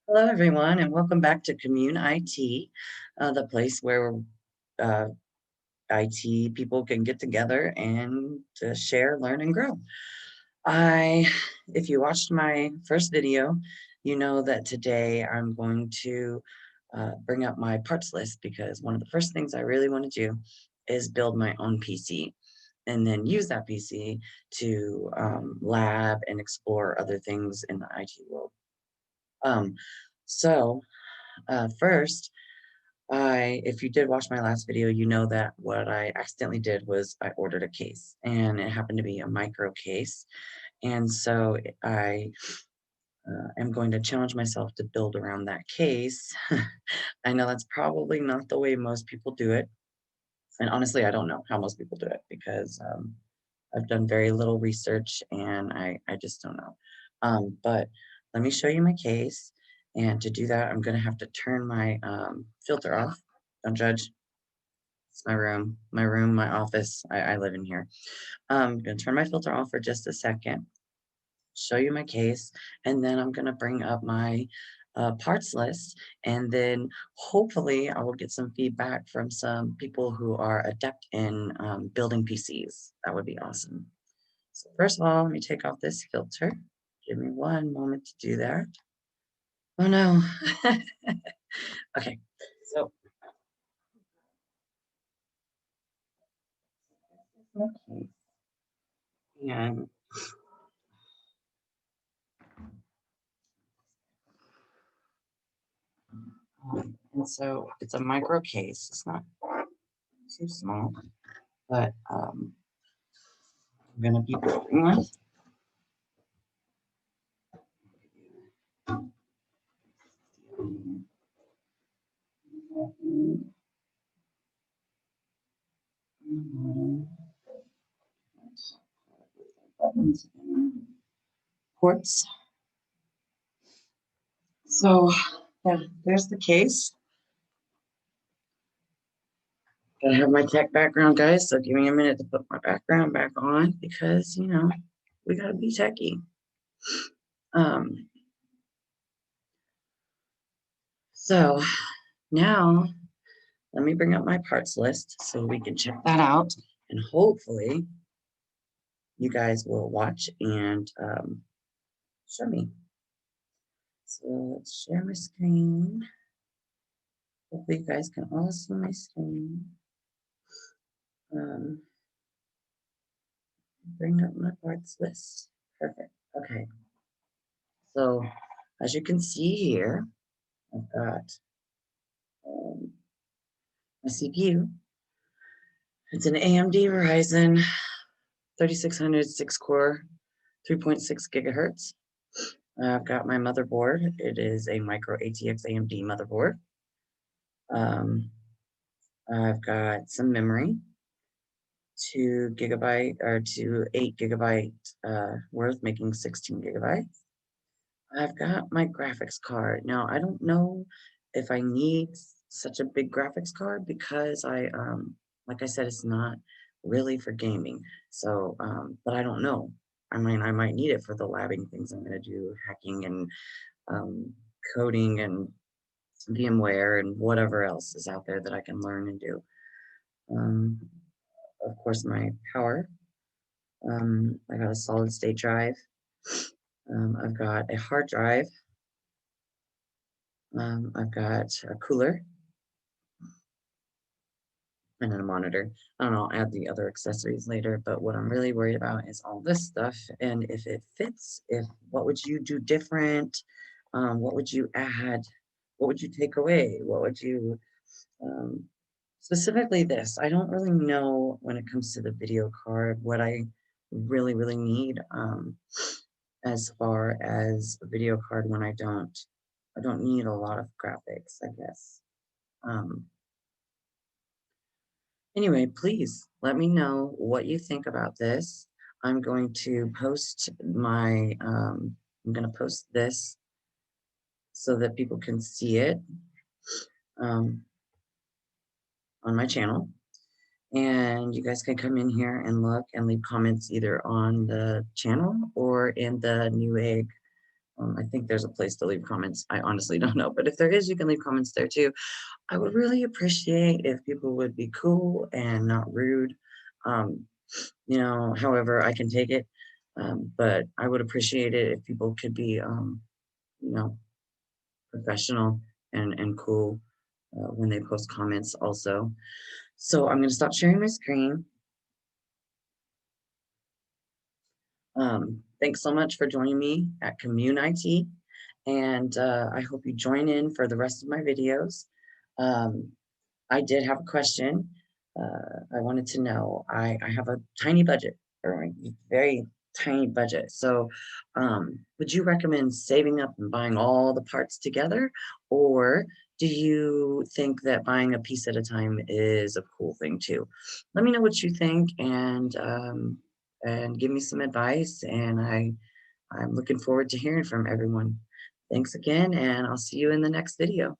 Hello, everyone, and welcome back to Commune IT, the place where uh, IT people can get together and to share, learn, and grow. If you watched my first video, you know that today I'm going to bring up my parts list because one of the first things I really want to do is build my own PC and then use that PC to lab and explore other things in the IT world. Um, so First, if you did watch my last video, you know that what I accidentally did was I ordered a case and it happened to be a micro case. And so I am going to challenge myself to build around that case. I know that's probably not the way most people do it. And honestly, I don't know how most people do it because I've done very little research and I just don't know. But let me show you my case. And to do that, I'm going to have to turn my filter off. Don't judge. It's my office. I live in here. I'm going to turn my filter off for just a second, show you my case, and then I'm going to bring up my parts list. And then hopefully I will get some feedback from some people who are adept in building PCs. That would be awesome. So first of all, let me take off this filter. Give me one moment to do that. Oh no. Okay, so okay. And, and so it's a micro case. It's not too small, but I'm gonna be building one. Ports. So yeah, there's the case. Gotta have my tech background, guys. So give me a minute to put my background back on because we gotta be techie. Um, so now let me bring up my parts list so we can check that out, and hopefully you guys will watch and show me. So let's share my screen. Hopefully you guys can all see my screen. Um, bring up my parts list. Perfect. Okay. So as you can see here, I've got my CPU. It's an AMD Ryzen 3600 6-core, 3.6 gigahertz. I've got my motherboard. It is a micro ATX AMD motherboard. I've got some memory, 2 gigabyte or 8 gigabyte worth, making 16 gigabytes. I've got my graphics card. Now, I don't know if I need such a big graphics card because like I said, it's not really for gaming. So, but I don't know. I mean, I might need it for the labbing things I'm going to do, hacking and um, coding and VMware and whatever else is out there that I can learn and do. Um, of course, my power. I got a solid state drive. I've got a hard drive. I've got a cooler and then a monitor. I don't know, I'll add the other accessories later, but what I'm really worried about is all this stuff and if it fits, what would you do different? What would you add? What would you take away? What would you, um, specifically this, I don't really know when it comes to the video card, what I really need, as far as a video card when I don't need a lot of graphics, I guess. Um, Anyway, please let me know what you think about this. I'm going to post I'm going to post this so that people can see it um, on my channel. And you guys can come in here and look and leave comments either on the channel or in the Newegg I think there's a place to leave comments. I honestly don't know, but if there is, you can leave comments there too. I would really appreciate if people would be cool and not rude. Um, however, I can take it. But I would appreciate it if people could be, you know, professional and cool when they post comments also. So I'm going to stop sharing my screen. Thanks so much for joining me at Commune IT, and I hope you join in for the rest of my videos. Um, I did have a question. I wanted to know, I have a tiny budget, or a very tiny budget. So, would you recommend saving up and buying all the parts together? Or do you think that buying a piece at a time is a cool thing too? Let me know what you think and give me some advice. And I'm looking forward to hearing from everyone. Thanks again, and I'll see you in the next video.